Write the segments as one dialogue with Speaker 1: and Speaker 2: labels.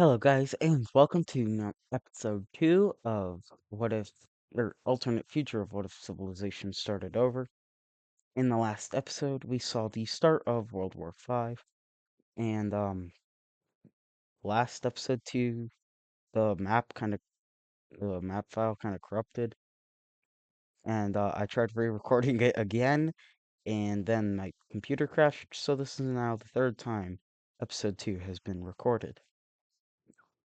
Speaker 1: Hello, guys, and welcome to episode 2 of What If, or Alternate Future of What If Civilization Started Over. In the last episode, we saw the start of World War V, and last episode 2, the map file kind of corrupted, and I tried re-recording it again, and then my computer crashed, so this is now the third time episode 2 has been recorded.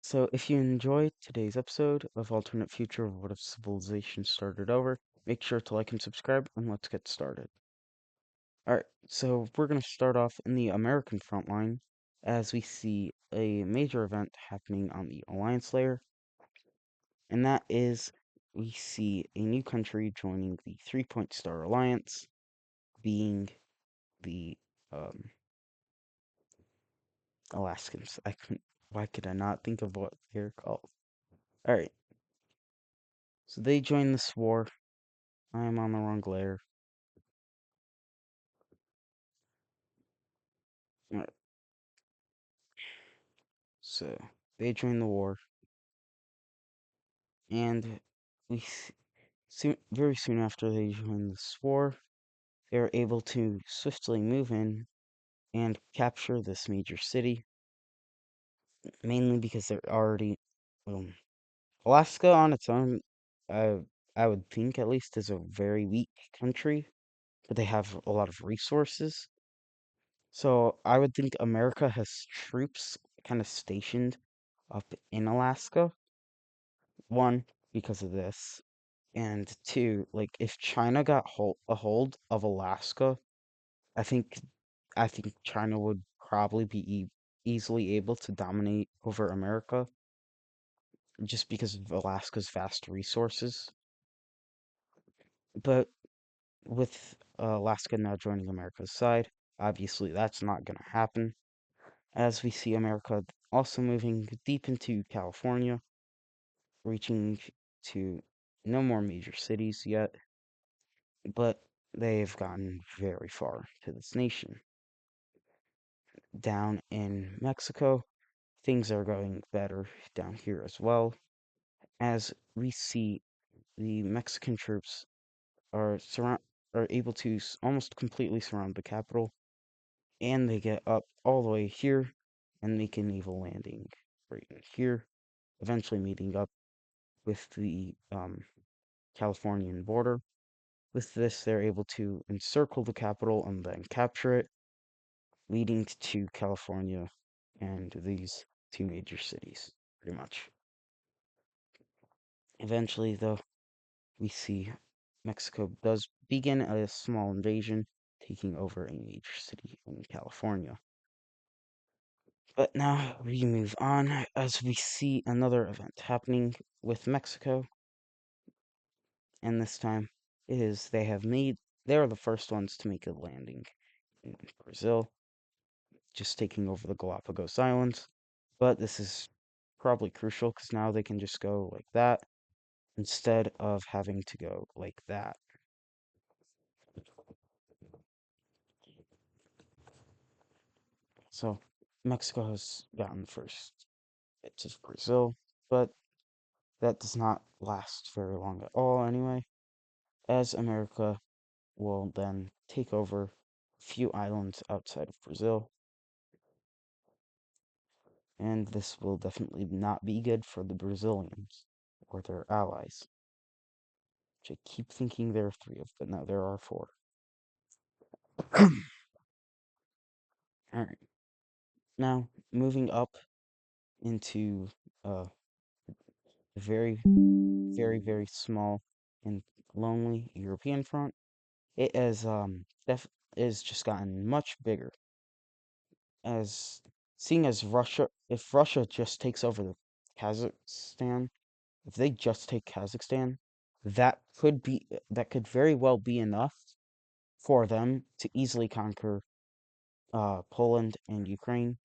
Speaker 1: So, if you enjoyed today's episode of Alternate Future of What If Civilization Started Over, make sure to like and subscribe, and let's get started. Alright, so we're going to start off in the American front line as we see a major event happening on the Alliance layer, and that is we see a new country joining the 3-Point Star Alliance, being the um, Alaskans. Why could I not think of what they're called? Alright, so they join this war. I am on the wrong layer. Alright, so they join the war, and very soon after they join this war, they are able to swiftly move in and capture this major city, mainly because they're already, um, Alaska on its own, I, I would think at least, is a very weak country, but they have a lot of resources. So I would think America has troops kind of stationed up in Alaska. One, because of this. And two, like if China got a hold of Alaska, I think I think China would probably be easily able to dominate over America just because of Alaska's vast resources. But with Alaska now joining America's side, obviously that's not going to happen. As we see America also moving deep into California, reaching to no more major cities yet, but they've gotten very far to this nation. Down in Mexico, things are going better down here as well, as we see the Mexican troops are able to almost completely surround the capital, and they get up all the way here and make a naval landing right in here, eventually meeting up with the Californian border. With this, they're able to encircle the capital and then capture it, leading to California and these two major cities, pretty much. Eventually, though, we see Mexico does begin a small invasion, taking over a major city in California. But now we move on as we see another event happening with Mexico, and this time they are the first ones to make a landing in Brazil, just taking over the Galapagos Islands. But this is probably crucial because now they can just go like that instead of having to go like that. So Mexico has gotten the first hits of Brazil, but that does not last very long at all anyway, as America will then take over a few islands outside of Brazil, and this will definitely not be good for the Brazilians or their allies, which I keep thinking there are three of, but no, there are four. Alright, now moving up into a very, very, very small and lonely European front. It has is just gotten much bigger as seeing as if Russia just takes over the Kazakhstan, if they just take Kazakhstan, that could very well be enough for them to easily conquer Poland and Ukraine.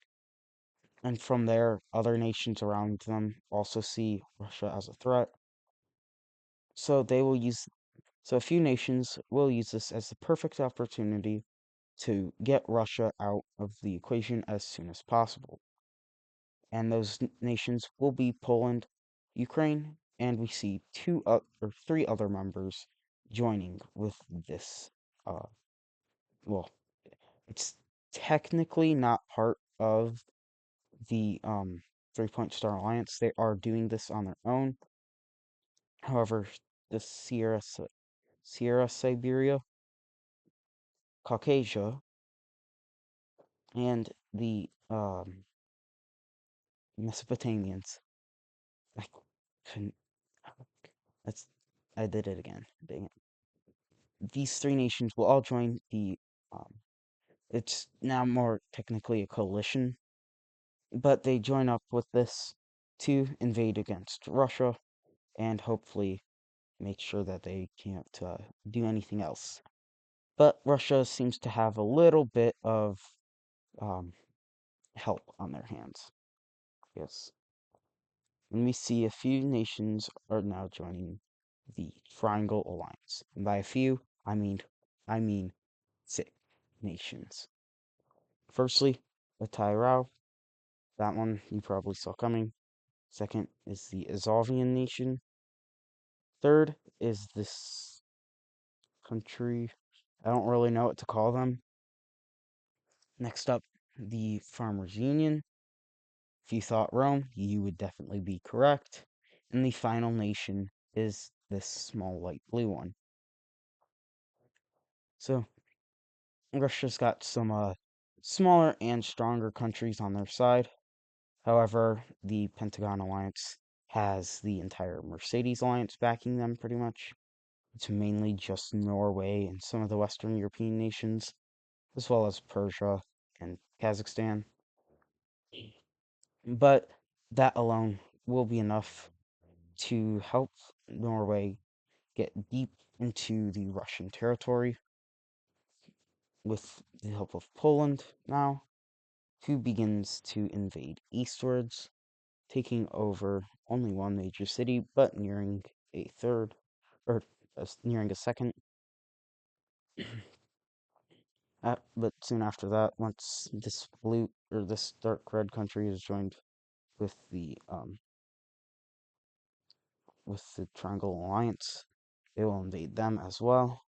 Speaker 1: And from there, other nations around them also see Russia as a threat. So a few nations will use this as the perfect opportunity to get Russia out of the equation as soon as possible. and those nations will be Poland, Ukraine, and we see or three other members joining with this. Uh, well, it's technically not part of the 3 Point Star Alliance. They are doing this on their own. However, the Sierra Siberia, Caucasia, and the Mesopotamians. I couldn't. That's. I did it again. Dang it. These three nations will all join the. Um, it's now more technically a coalition, but they join up with this to invade against Russia and hopefully make sure that they can't do anything else. But Russia seems to have a little bit of um, help on their hands. Yes. And we see a few nations are now joining the Triangle Alliance. And by a few, I mean 6 nations. Firstly, the Tyrao. That one you probably saw coming. Second is the Azovian nation. Third is this country. I don't really know what to call them. Next up, the Farmers Union. If you thought Rome, you would definitely be correct. And the final nation is this small light blue one. So, Russia's got some smaller and stronger countries on their side. However, the Pentagon Alliance has the entire Mercedes Alliance backing them pretty much. It's mainly just Norway and some of the Western European nations, as well as Persia and Kazakhstan. But that alone will be enough to help Norway get deep into the Russian territory with the help of Poland now, who begins to invade eastwards, taking over only one major city, but nearing a third, or nearing a second. But soon after that, once this blue or this dark red country is joined with the Triangle Alliance, they will invade them as well.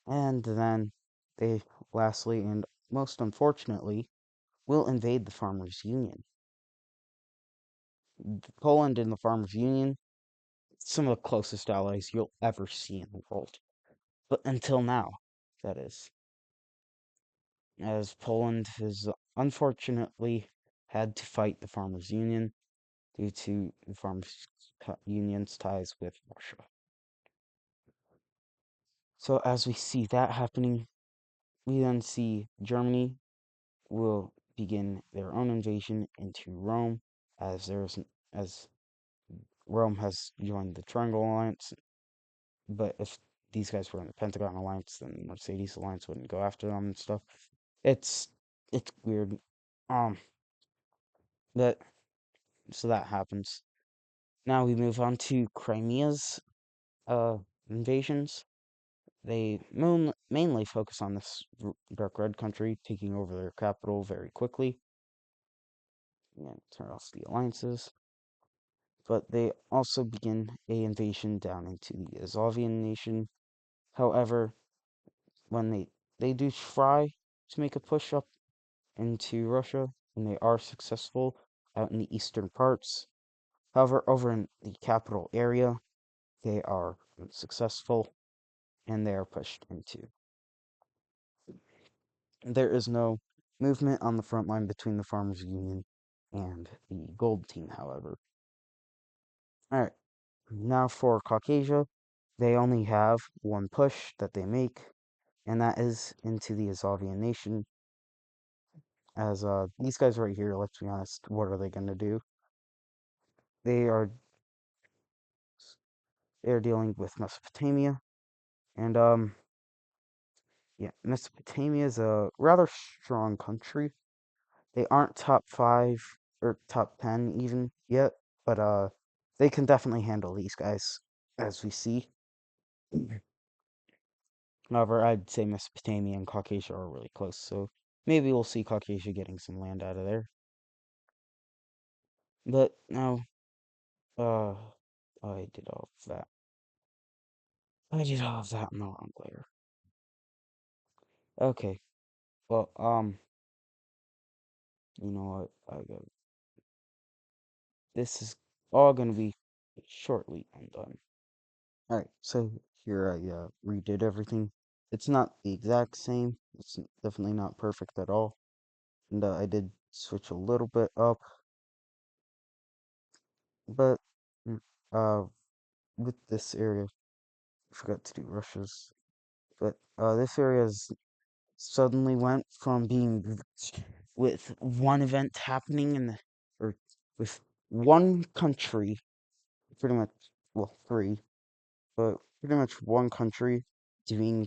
Speaker 1: And then they, lastly and most unfortunately, will invade the Farmers Union. Poland and the Farmers Union, some of the closest allies you'll ever see in the world. But until now, that is. As Poland has unfortunately had to fight the Farmers Union due to the Farmers Union's ties with Russia. So as we see that happening, we then see Germany will begin their own invasion into Rome, as Rome has joined the Triangle Alliance. But if these guys were in the Pentagon Alliance, then the Mercedes Alliance wouldn't go after them and stuff. It's it's weird. Um, that so that happens. Now we move on to Crimea's uh invasions. They mainly focus on this dark red country, taking over their capital very quickly. And turn off the alliances. But they also begin a invasion down into the Azovian nation. However, when they do try to make a push up into Russia, and they are successful out in the eastern parts. However, over in the capital area, they are unsuccessful, and they are pushed into. There is no movement on the front line between the Farmers Union and the Gold Team, however. Alright, now for Caucasia, they only have one push that they make, and that is into the Azovian nation. As these guys right here, let's be honest, what are they gonna do? They are they are dealing with Mesopotamia, and yeah, Mesopotamia is a rather strong country. They aren't top 5 or top 10 even yet, but they can definitely handle these guys, as we see. However, I'd say Mesopotamia and Caucasia are really close, so maybe we'll see Caucasia getting some land out of there. But now, uh, I did all of that. I did all of that in the wrong layer. Okay, well, you know what? This is all gonna be shortly undone. Alright, so here I redid everything. It's not the exact same. It's definitely not perfect at all. And I did switch a little bit up, but mm, uh, with this area, I forgot to do rushes. But this area suddenly went from being with one event happening or with one country, pretty much, well, three, but pretty much one country doing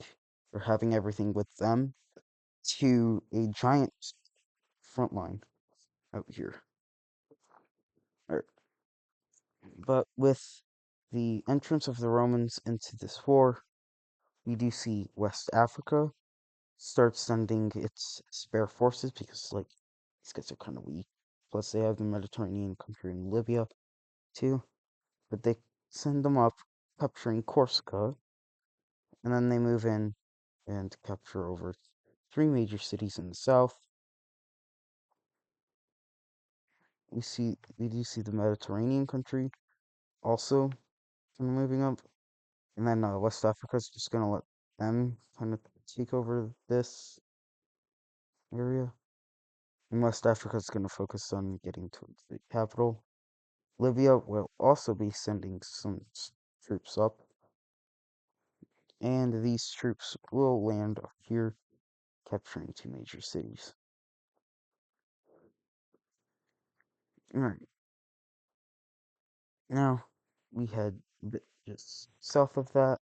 Speaker 1: or having everything with them to a giant front line out here. Or, but with the entrance of the Romans into this war, we do see West Africa start sending its spare forces because, like, these guys are kind of weak. Plus, they have the Mediterranean country in Libya too. But they send them up, capturing Corsica, and then they move in and capture over three major cities in the south. We do see the Mediterranean country also kind of moving up, and then West Africa's just gonna let them kind of take over this area. And West Africa's gonna focus on getting towards the capital. Libya will also be sending some troops up, and these troops will land up here, capturing two major cities. Alright, now we head just south of that,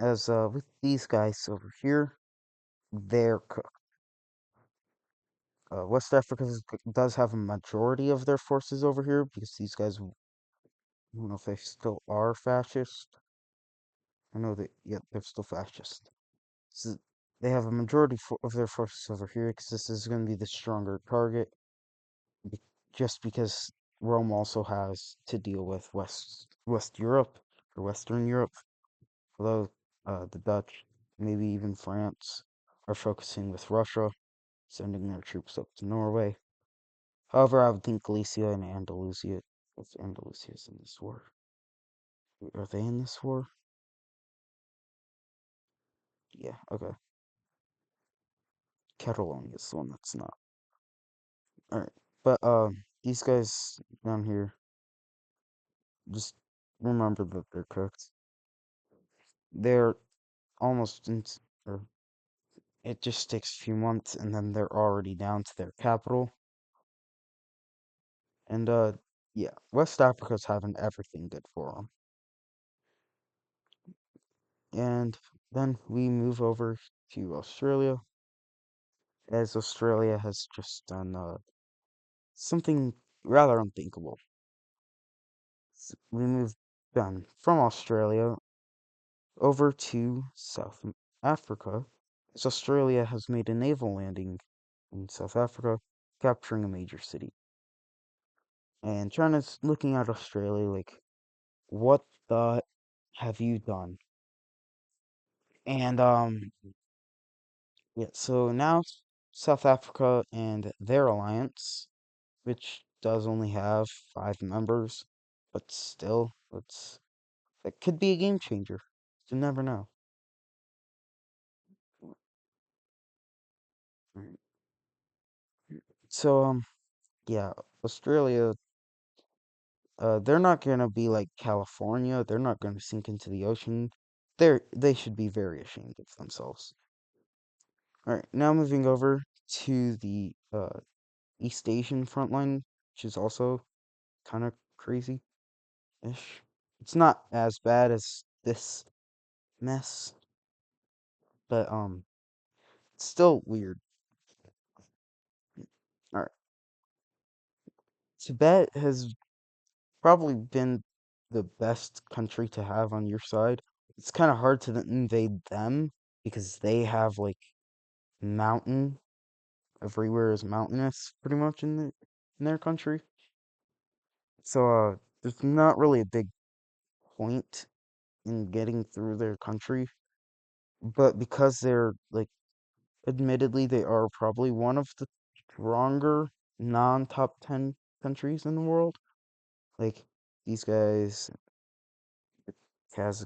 Speaker 1: as with these guys over here, they're cooked. West Africa does have a majority of their forces over here because these guys, I don't know if they still are fascist. I know that, yeah, they're still fascist. So they have a majority of their forces over here because this is going to be the stronger target, be just because Rome also has to deal with West Europe or Western Europe, although the Dutch, maybe even France, are focusing with Russia, sending their troops up to Norway. However, I would think Galicia and Andalusia, if Andalusia is in this war. Are they in this war? Yeah, okay. Catalonia is the one that's not. Alright. But these guys down here, just remember that they're cooked. They're almost in, or it just takes a few months and then they're already down to their capital. And yeah, West Africa's having everything good for them. And then we move over to Australia, as Australia has just done something rather unthinkable. We moved then from Australia over to South Africa, as Australia has made a naval landing in South Africa, capturing a major city. And China's looking at Australia like, what the have you done? And yeah, so now South Africa and their alliance, which does only have 5 members, but still, that could be a game changer. You never know. Right. So yeah, Australia, they're not gonna be like California. They're not gonna sink into the ocean. They should be very ashamed of themselves. All right, now moving over to the East Asian front line, which is also kind of crazy-ish. It's not as bad as this mess, but it's still weird. All right, Tibet has probably been the best country to have on your side. It's kind of hard to invade them because they have like mountain. Everywhere is mountainous, pretty much in their country. So there's not really a big point in getting through their country, but because they're like, admittedly, they are probably one of the stronger non-top 10 countries in the world. Like these guys, Kaz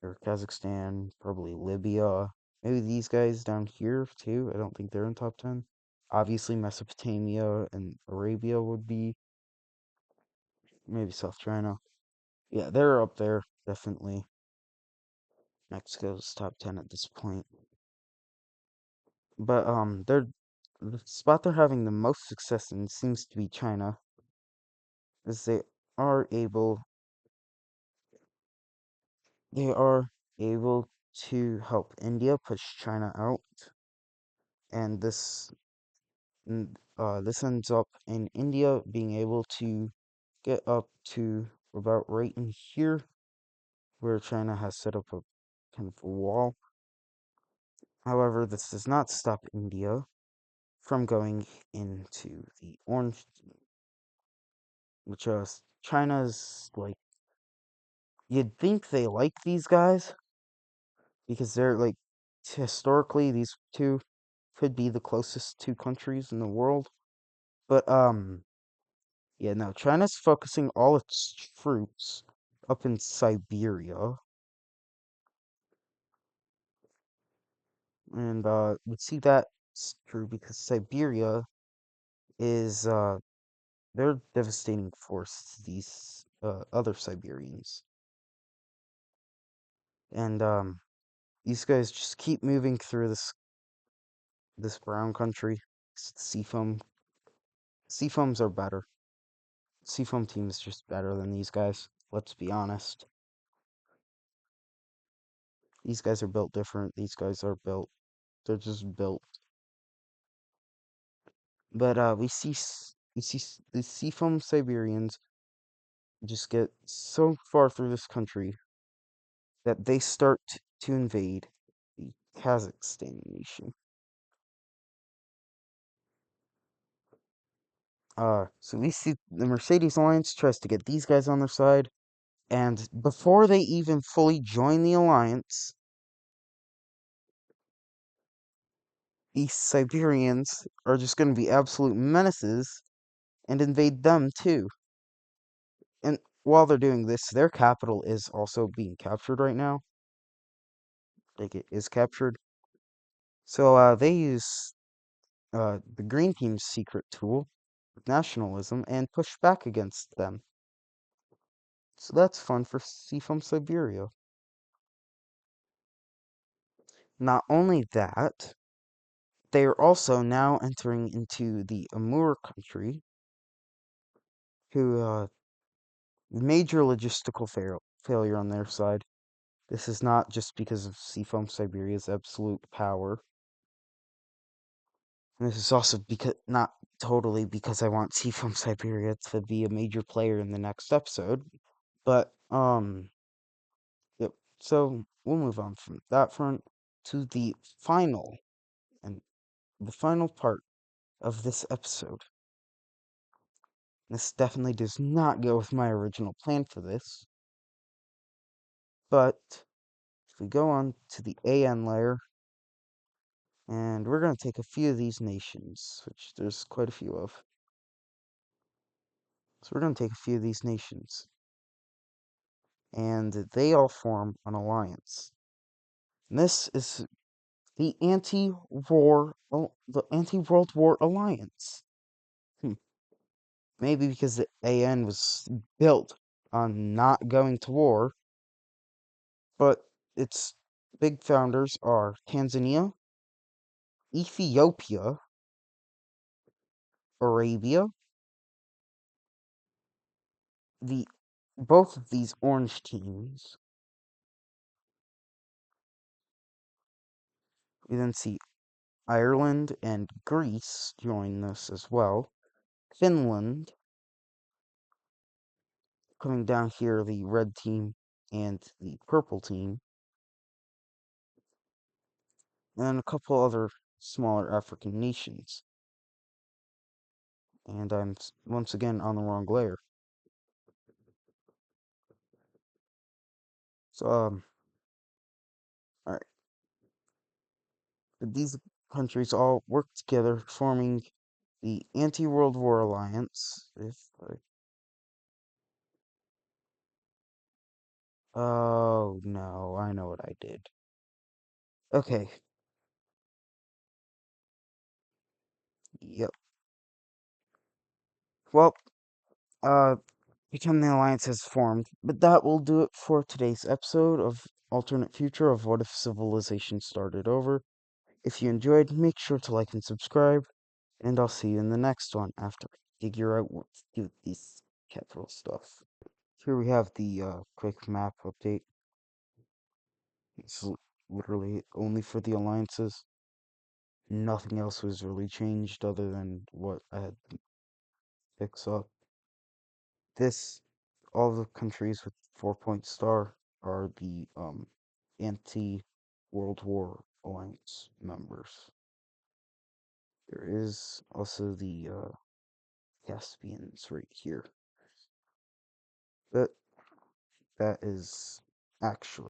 Speaker 1: or Kazakhstan, probably Libya, maybe these guys down here too. I don't think they're in top 10. Obviously, Mesopotamia and Arabia would be, maybe South China. Yeah, they're up there, definitely. Mexico's top 10 at this point. But the spot they're having the most success in seems to be China, as are able they are able to help India push China out, and this ends up in India being able to get up to about right in here, where China has set up a kind of a wall. However, this does not stop India from going into the orange, which China's like, you'd think they like these guys because they're like, historically these two could be the closest two countries in the world. But yeah, no, China's focusing all its troops up in Siberia. And we see that's true because Siberia is they're devastating force to these other Siberians. And these guys just keep moving through this brown country. Seafoams are better. Seafoam team is just better than these guys. Let's be honest. These guys are built different. These guys are built. They're just built. But we see the Seafoam Siberians just get so far through this country that they start to invade the Kazakhstan nation. So we see the Mercedes Alliance tries to get these guys on their side, and before they even fully join the alliance, the Siberians are just going to be absolute menaces and invade them too. And while they're doing this, their capital is also being captured right now. Like, it is captured. So they use the Green Team's secret tool, nationalism, and push back against them. So that's fun for Seafoam Siberia. Not only that, they are also now entering into the Amur country, who major logistical failure on their side. This is not just because of Seafoam Siberia's absolute power. And this is also because, not totally because I want Seafoam Siberia to be a major player in the next episode, but yep. So we'll move on from that front to and the final part of this episode. This definitely does not go with my original plan for this, but if we go on to the AN layer, and we're going to take a few of these nations, which there's quite a few of. So we're going to take a few of these nations, and they all form an alliance. And this is the anti-World War Alliance. Maybe because the AN was built on not going to war, but its big founders are Tanzania, Ethiopia, Arabia, the both of these orange teams. We then see Ireland and Greece join this as well. Finland, coming down here, the red team and the purple team, and a couple other smaller African nations. And I'm once again on the wrong layer. So, alright. These countries all work together, forming the Anti-World War Alliance. Oh no, I know what I did. Okay, yep. Well, uh, pretend the alliance has formed, but that will do it for today's episode of Alternate Future of What If Civilization Started Over. If you enjoyed, make sure to like and subscribe, and I'll see you in the next one after I figure out what to do with this capital stuff. Here we have the quick map update. It's literally only for the alliances. Nothing else was really changed other than what I had to fix up. This, all the countries with 4-point star are the anti-World War Alliance members. There is also the Caspians right here. But that is actually